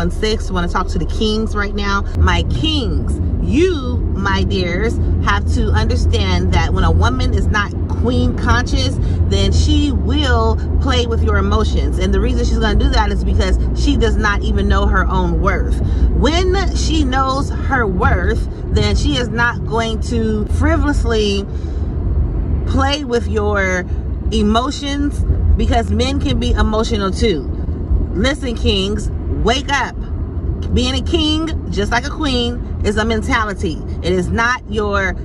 6. Want to talk to the kings right now. My kings, you, my dears, have to understand that when a woman is not queen conscious, then she will play with your emotions. And the reason she's going to do that is because she does not even know her own worth. When she knows her worth, then she is not going to frivolously play with your emotions, because men can be emotional too. Listen, kings, wake up. Being a king, just like a queen, is a mentality. It is not your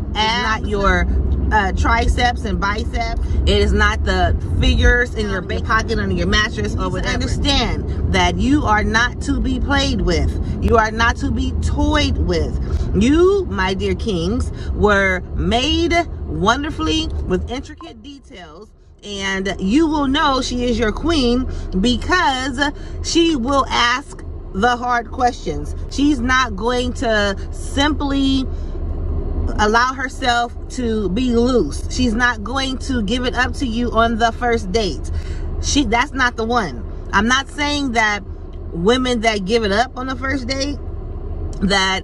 triceps and biceps. It is not the figures in your back pocket under your mattress or whatever. Understand that you are not to be played with. You are not to be toyed with. You, my dear kings, were made wonderfully with intricate details. And you will know she is your queen because she will ask the hard questions. She's not going to simply allow herself to be loose. She's not going to give it up to you on the first date. That's not the one. I'm not saying that women that give it up on the first date, that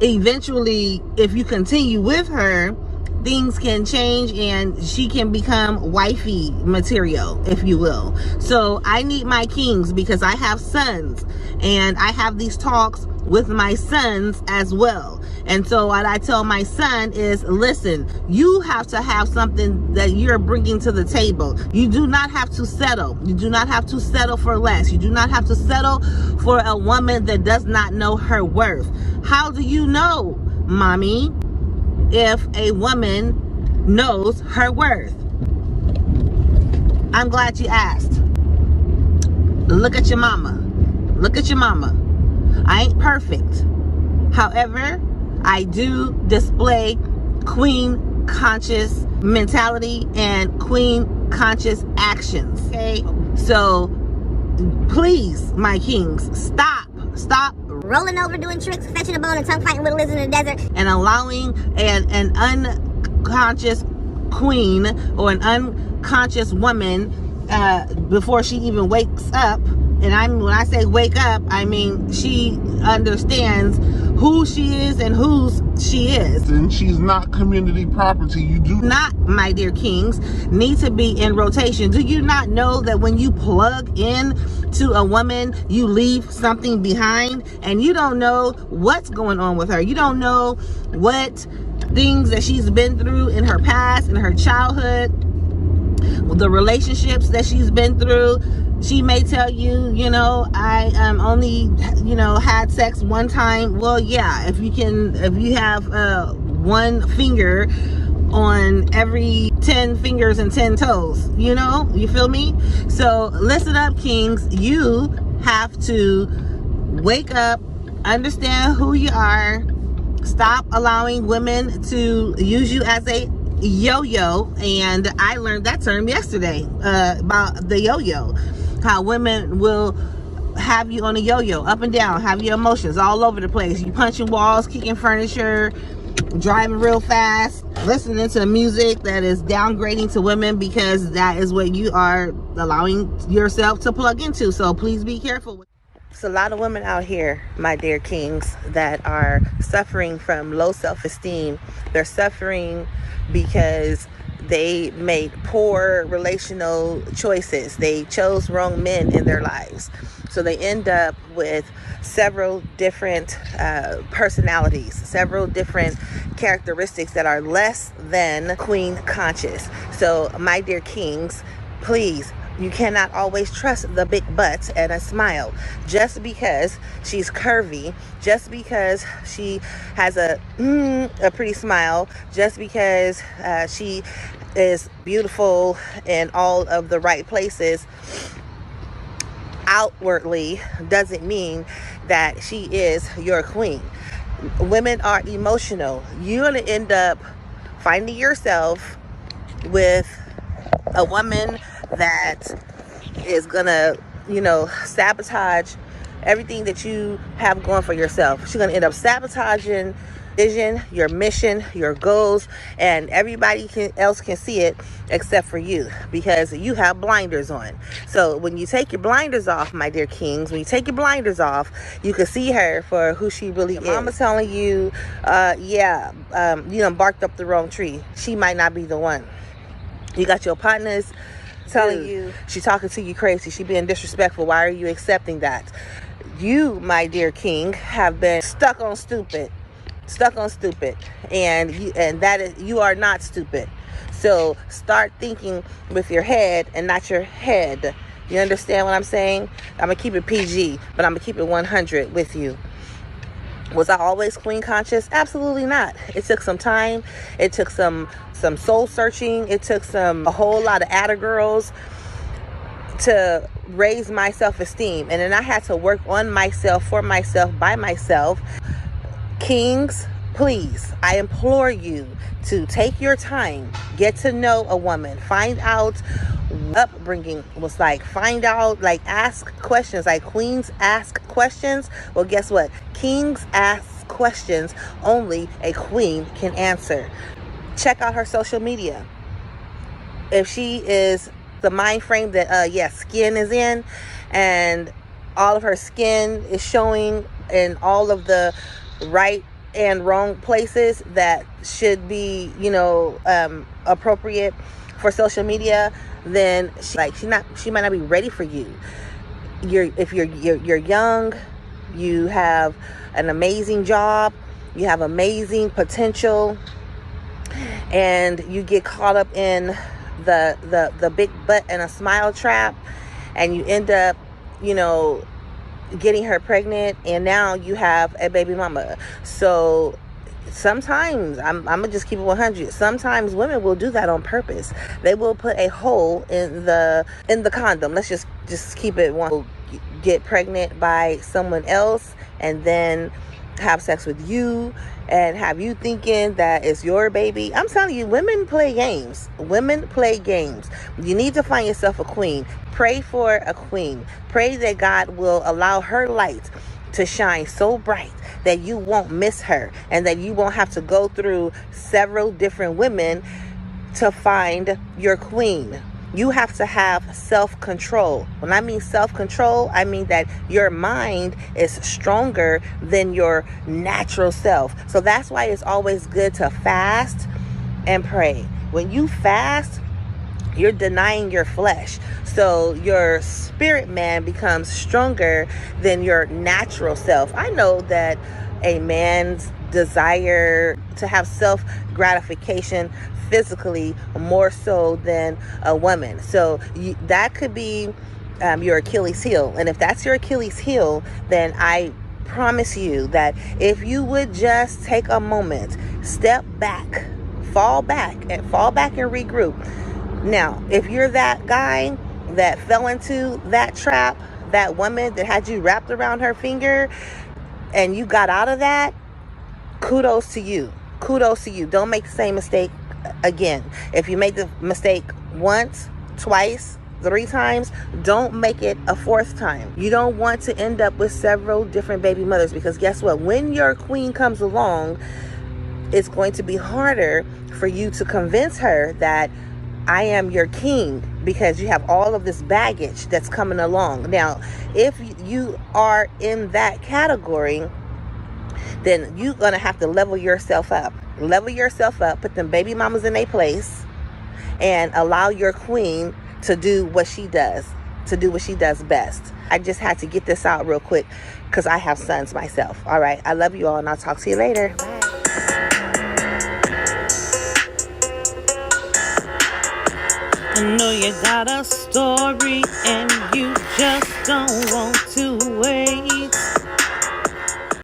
eventually, if you continue with her, things can change and she can become wifey material, if you will. So I need my kings, because I have sons and I have these talks with my sons as well. And so what I tell my son is, listen, you have to have something that you're bringing to the table. You do not have to settle. You do not have to settle for less. You do not have to settle for a woman that does not know her worth. How do you know, mommy, if a woman knows her worth? I'm glad you asked. Look at your mama. Look at your mama. I ain't perfect. However, I do display queen conscious mentality and queen conscious actions. Okay? So please, my kings, stop rolling over, doing tricks, fetching a bone, and tongue fighting with a lizard in the desert, and allowing an unconscious queen or an unconscious woman before she even wakes up. And when I say wake up, I mean she understands who she is and whose she is. And she's not community property. You do not, my dear kings, need to be in rotation. Do you not know that when you plug in to a woman, you leave something behind, and you don't know what's going on with her? You don't know what things that she's been through in her past, in her childhood, the relationships that she's been through. She may tell you, I only, had sex one time. Well, yeah, if you have one finger on every 10 fingers and 10 toes, you feel me? So listen up, kings. You have to wake up, understand who you are, stop allowing women to use you as a yo-yo. And I learned that term yesterday about the yo-yo. How women will have you on a yo-yo, up and down, have your emotions all over the place. You punching walls, kicking furniture, driving real fast, listening to music that is downgrading to women, because that is what you are allowing yourself to plug into. So please be careful. There's a lot of women out here, my dear kings, that are suffering from low self-esteem. They're suffering because they made poor relational choices. They chose wrong men in their lives. So they end up with several different personalities, several different characteristics that are less than queen conscious. So my dear kings, please, you cannot always trust the big butt and a smile. Just because she's curvy, just because she has a pretty smile, just because she is beautiful in all of the right places outwardly, doesn't mean that she is your queen. Women are emotional. You're going to end up finding yourself with a woman that is gonna, sabotage everything that you have going for yourself. She's gonna end up sabotaging vision, your mission, your goals, and everybody else can see it except for you, because you have blinders on. So when you take your blinders off, my dear kings, when you take your blinders off, you can see her for who she really is. Mama telling you, you done barked up the wrong tree. She might not be the one. You got your partners telling you she talking to you crazy, she being disrespectful. Why are you accepting that? You, my dear king, have been stuck on stupid, and you are not stupid. So start thinking with your head and not your head. You understand what I'm saying? I'm gonna keep it PG, but I'm gonna keep it 100 with you. Was I always queen conscious? Absolutely not. It took some time. It took some soul searching. It took a whole lot of atta girls to raise my self-esteem, and then I had to work on myself, for myself, by myself. Kings, please, I implore you to take your time, get to know a woman, find out what upbringing was like, find out, like, ask questions, like queens ask questions. Well, guess what? Kings ask questions only a queen can answer. Check out her social media. If she is the mind frame that skin is in, and all of her skin is showing in all of the right and wrong places that should be, appropriate for social media, then she might not be ready for you. If you're young, you have an amazing job, you have amazing potential, and you get caught up in the big butt and a smile trap, and you end up getting her pregnant, and now you have a baby mama. So sometimes I'm gonna just keep it 100. Sometimes women will do that on purpose. They will put a hole in the condom. Let's just keep it one. Get pregnant by someone else, and then have sex with you, and have you thinking that it's your baby. I'm telling you, women play games. Women play games. You need to find yourself a queen. Pray for a queen. Pray that God will allow her light to shine so bright that you won't miss her, and that you won't have to go through several different women to find your queen. You have to have self-control. When I mean self-control, I mean that your mind is stronger than your natural self. So that's why it's always good to fast and pray. When you fast, you're denying your flesh. So your spirit man becomes stronger than your natural self. I know that a man's desire to have self-gratification physically more so than a woman. So that could be your Achilles heel. And if that's your Achilles heel, then I promise you that if you would just take a moment, step back, fall back and regroup. Now, if you're that guy that fell into that trap, that woman that had you wrapped around her finger, and you got out of that, kudos to you. Kudos to you. Don't make the same mistake again. If you make the mistake once, twice, 3 times, don't make it a 4th time. You don't want to end up with several different baby mothers, because guess what? When your queen comes along, it's going to be harder for you to convince her that I am your king, because you have all of this baggage that's coming along. Now, if you are in that category, then you're going to have to level yourself up. Level yourself up, put them baby mamas in their place, and allow your queen to do what she does, best. I just had to get this out real quick because I have sons myself. All right. I love you all, and I'll talk to you later. Bye. I know you got a story and you just don't